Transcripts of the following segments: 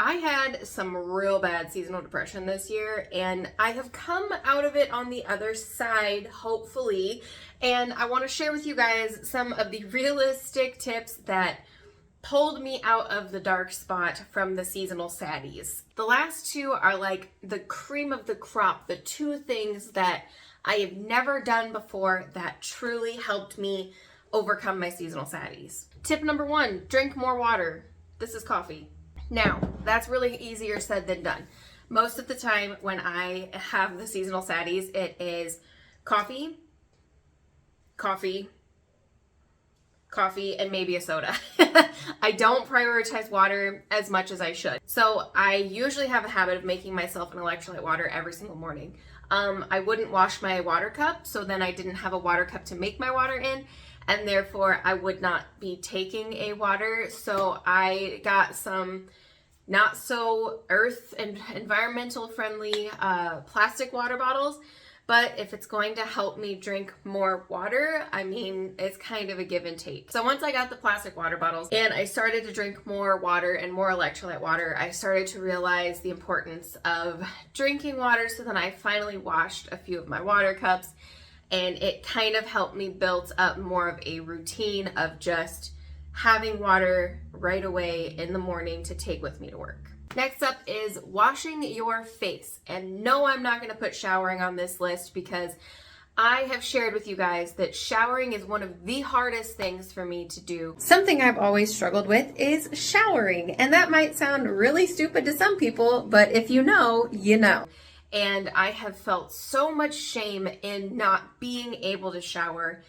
I had some real bad seasonal depression this year, and I have come out of it on the other side, hopefully. And I want to share with you guys some of the realistic tips that pulled me out of the dark spot from the seasonal saddies. The last two are like the cream of the crop, the two things that I have never done before that truly helped me overcome my seasonal saddies. Tip number one, drink more water. This is coffee. Now, that's really easier said than done. Most of the time when I have the seasonal saddies, it is coffee, and maybe a soda. I don't prioritize water as much as I should. So I usually have a habit of making myself an electrolyte water every single morning. I wouldn't wash my water cup, so then I didn't have a water cup to make my water in, and therefore I would not be taking a water. So I got some not so earth and environmental friendly plastic water bottles. But if it's going to help me drink more water, I mean, it's kind of a give and take. So once I got the plastic water bottles and I started to drink more water and more electrolyte water, I started to realize the importance of drinking water. So then I finally washed a few of my water cups, and it kind of helped me build up more of a routine of just having water right away in the morning to take with me to work. Next up is washing your face. And no, I'm not going to put showering on this list because I have shared with you guys that showering is one of the hardest things for me to do. Something I've always struggled with is showering. And that might sound really stupid to some people, but if you know, you know. And I have felt so much shame in not being able to shower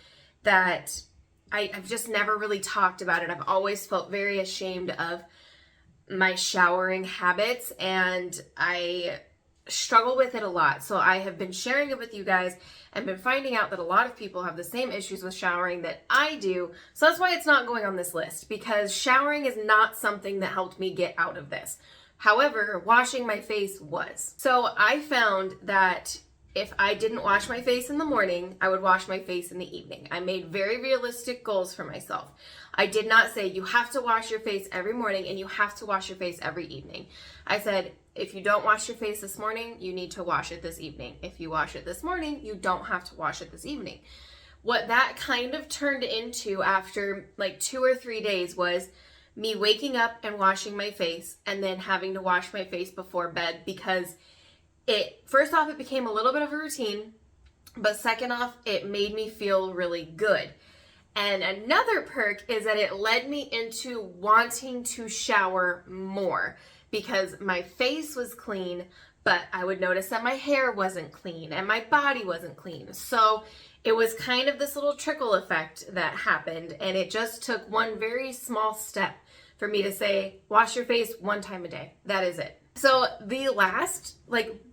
that I've just never really talked about it. I've always felt very ashamed of my showering habits, and I struggle with it a lot. So I have been sharing it with you guys and been finding out that a lot of people have the same issues with showering that I do. So that's why it's not going on this list, because showering is not something that helped me get out of this. However, washing my face was. So I found that if I didn't wash my face in the morning, I would wash my face in the evening. I made very realistic goals for myself. I did not say you have to wash your face every morning and you have to wash your face every evening. I said, if you don't wash your face this morning, you need to wash it this evening. If you wash it this morning, you don't have to wash it this evening. What that kind of turned into after like 2 or 3 days was me waking up and washing my face and then having to wash my face before bed, because first off, it became a little bit of a routine, but second off, it made me feel really good. And another perk is that it led me into wanting to shower more because my face was clean, but I would notice that my hair wasn't clean and my body wasn't clean. So it was kind of this little trickle effect that happened, and it just took one very small step for me to say, wash your face 1 time a day. That is it. So the last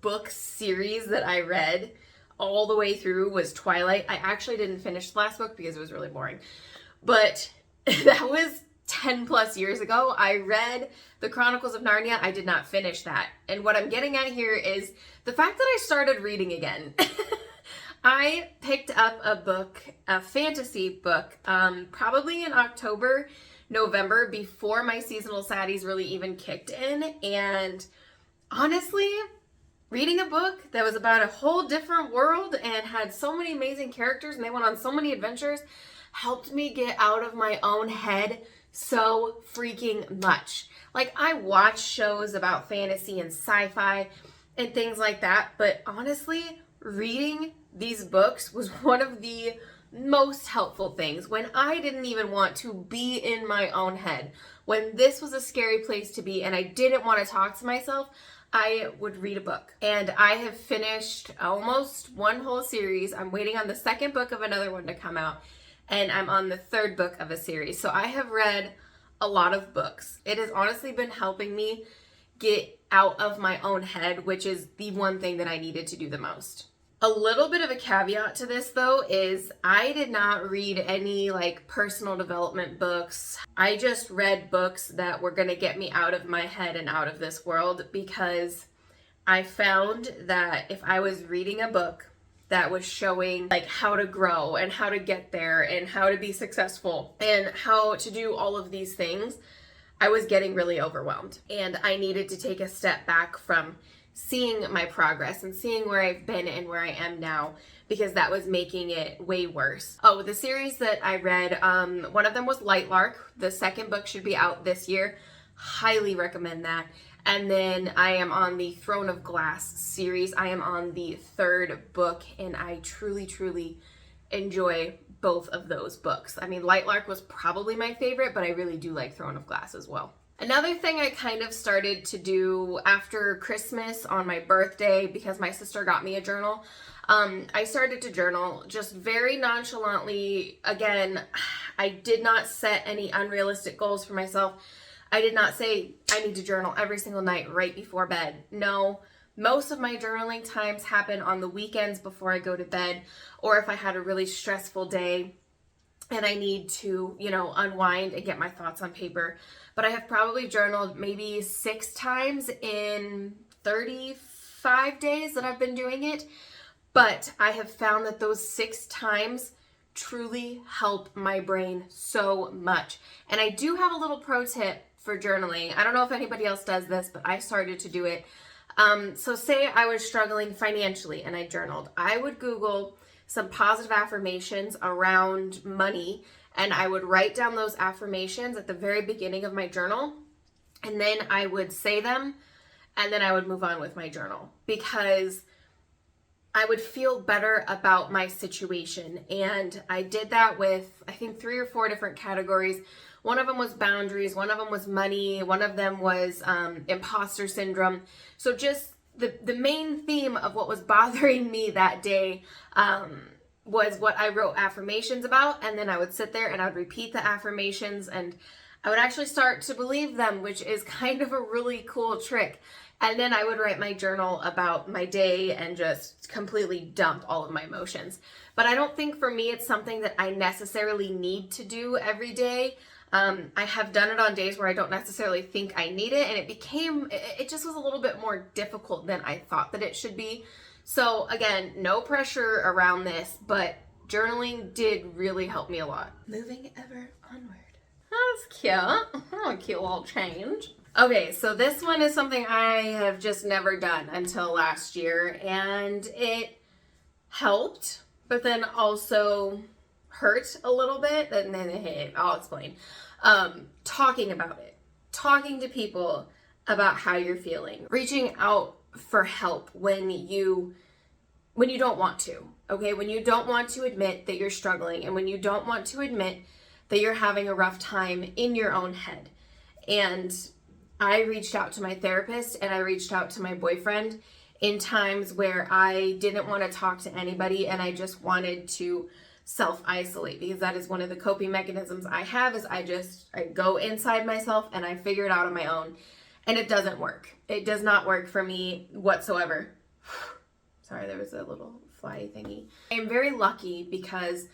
book series that I read all the way through was Twilight. I actually didn't finish the last book because it was really boring, but that was 10 plus years ago. I read The Chronicles of Narnia. I did not finish that. And what I'm getting at here is the fact that I started reading again. I picked up a book, a fantasy book, probably in October, November, before my seasonal saddies really even kicked in. And honestly, reading a book that was about a whole different world and had so many amazing characters and they went on so many adventures helped me get out of my own head so freaking much. Like, I watch shows about fantasy and sci-fi and things like that, but honestly, reading these books was one of the most helpful things when I didn't even want to be in my own head. When this was a scary place to be and I didn't want to talk to myself, I would read a book. And I have finished almost one whole series. I'm waiting on the second book of another one to come out, and I'm on the third book of a series. So I have read a lot of books. It has honestly been helping me get out of my own head, which is the one thing that I needed to do the most. A little bit of a caveat to this though is I did not read any personal development books. I just read books that were going to get me out of my head and out of this world, because I found that if I was reading a book that was showing how to grow and how to get there and how to be successful and how to do all of these things, I was getting really overwhelmed, and I needed to take a step back from seeing my progress and seeing where I've been and where I am now, because that was making it way worse. Oh, the series that I read, one of them was Light Lark. The second book should be out this year. Highly recommend that. And then I am on the Throne of Glass series. I am on the third book, and I truly, truly enjoy both of those books. I mean, Light Lark was probably my favorite, but I really do like Throne of Glass as well. Another thing I kind of started to do after Christmas on my birthday, because my sister got me a journal, I started to journal just very nonchalantly. Again, I did not set any unrealistic goals for myself. I did not say I need to journal every single night right before bed. No, most of my journaling times happen on the weekends before I go to bed, or if I had a really stressful day and I need to, unwind and get my thoughts on paper. But I have probably journaled maybe 6 times in 35 days that I've been doing it. But I have found that those 6 times truly help my brain so much. And I do have a little pro tip for journaling. I don't know if anybody else does this, but I started to do it. So say I was struggling financially and I journaled. I would Google some positive affirmations around money, and I would write down those affirmations at the very beginning of my journal, and then I would say them, and then I would move on with my journal, because I would feel better about my situation. And I did that with, I think, 3 or 4 different categories. One of them was boundaries, one of them was money, one of them was imposter syndrome. So just the main theme of what was bothering me that day was what I wrote affirmations about, and then I would sit there and I would repeat the affirmations, and I would actually start to believe them, which is kind of a really cool trick. And then I would write my journal about my day and just completely dump all of my emotions. But I don't think for me it's something that I necessarily need to do every day. I have done it on days where I don't necessarily think I need it, and it just was a little bit more difficult than I thought that it should be. So again, no pressure around this, but journaling did really help me a lot. Moving ever onward. That's cute. A cute little change. Okay, so this one is something I have just never done until last year, and it helped, but then also hurt a little bit, and then I'll explain. Talking about it, talking to people about how you're feeling, reaching out for help when you don't want to, okay? When you don't want to admit that you're struggling, and when you don't want to admit that you're having a rough time in your own head. And I reached out to my therapist, and I reached out to my boyfriend in times where I didn't want to talk to anybody, and I just wanted to self-isolate, because that is one of the coping mechanisms I have. Is I go inside myself and I figure it out on my own, and it doesn't work. It does not work for me whatsoever. Sorry, there was a little fly thingy. I am very lucky because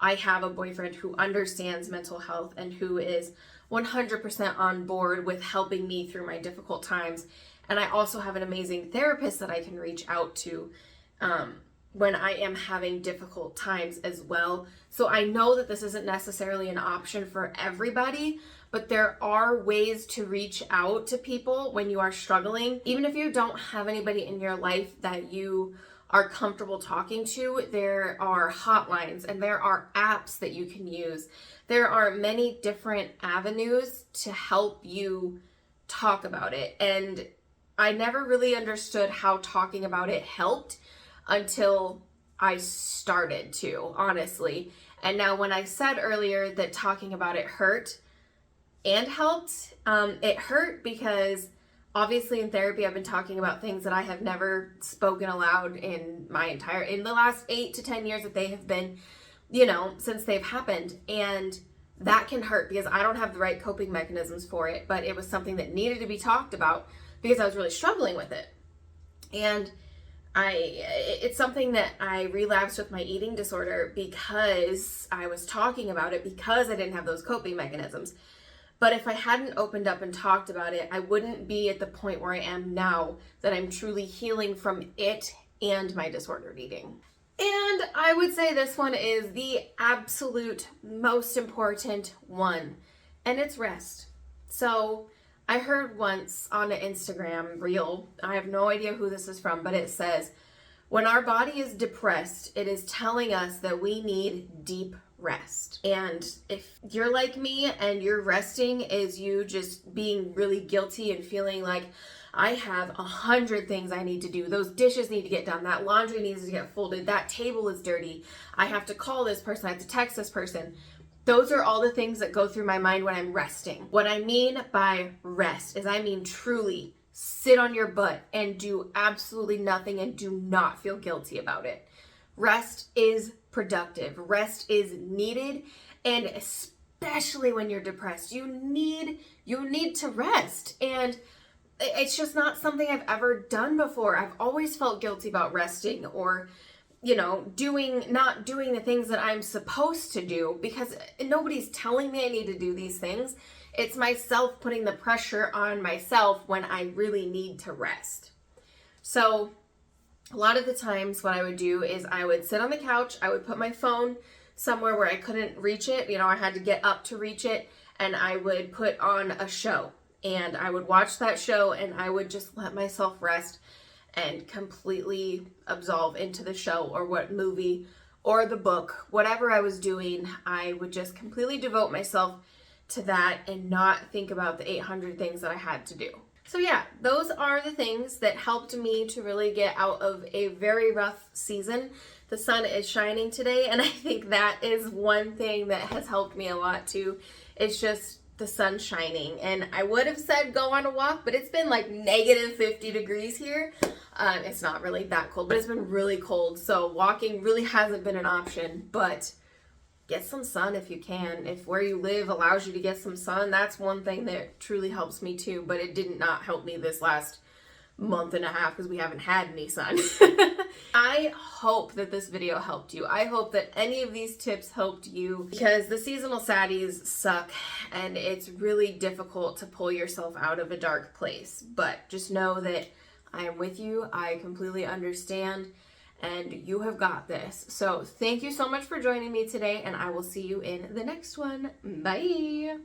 I have a boyfriend who understands mental health and who is 100% on board with helping me through my difficult times. And I also have an amazing therapist that I can reach out to when I am having difficult times as well. So I know that this isn't necessarily an option for everybody, but there are ways to reach out to people when you are struggling. Even if you don't have anybody in your life that you are comfortable talking to, there are hotlines and there are apps that you can use. There are many different avenues to help you talk about it. And I never really understood how talking about it helped until I started to, honestly. And now when I said earlier that talking about it hurt and helped, it hurt because obviously in therapy I've been talking about things that I have never spoken aloud in the last 8 to 10 years that they have been, since they've happened. And that can hurt because I don't have the right coping mechanisms for it, but it was something that needed to be talked about because I was really struggling with it. And it's something that I relapsed with my eating disorder because I was talking about it, because I didn't have those coping mechanisms. But if I hadn't opened up and talked about it, I wouldn't be at the point where I am now, that I'm truly healing from it and my disordered eating. And I would say this one is the absolute most important one, and it's rest. So I heard once on an Instagram reel, I have no idea who this is from, but it says, when our body is depressed, it is telling us that we need deep rest. And if you're like me and your resting is you just being really guilty and feeling like, I have 100 things I need to do. Those dishes need to get done. That laundry needs to get folded. That table is dirty. I have to call this person. I have to text this person. Those are all the things that go through my mind when I'm resting. What I mean by rest is I mean truly sit on your butt and do absolutely nothing and do not feel guilty about it. Rest is productive. Rest is needed, and especially when you're depressed, you need to rest. And it's just not something I've ever done before. I've always felt guilty about resting or, not doing the things that I'm supposed to do because nobody's telling me I need to do these things. It's myself putting the pressure on myself when I really need to rest. So a lot of the times what I would do is I would sit on the couch, I would put my phone somewhere where I couldn't reach it. I had to get up to reach it, and I would put on a show. And I would watch that show and I would just let myself rest and completely absolve into the show or what movie or the book, whatever I was doing, I would just completely devote myself to that and not think about the 800 things that I had to do. So yeah, those are the things that helped me to really get out of a very rough season. The sun is shining today, and I think that is one thing that has helped me a lot too. It's just the sun shining. And I would have said go on a walk, but it's been like negative 50 degrees here. It's not really that cold, but it's been really cold. So walking really hasn't been an option, but get some sun if you can. If where you live allows you to get some sun, that's one thing that truly helps me too, but it did not help me this last month and a half because we haven't had any sun. I hope that this video helped you. I hope that any of these tips helped you because the seasonal saddies suck and it's really difficult to pull yourself out of a dark place. But just know that I am with you. I completely understand and you have got this. So thank you so much for joining me today, and I will see you in the next one. Bye.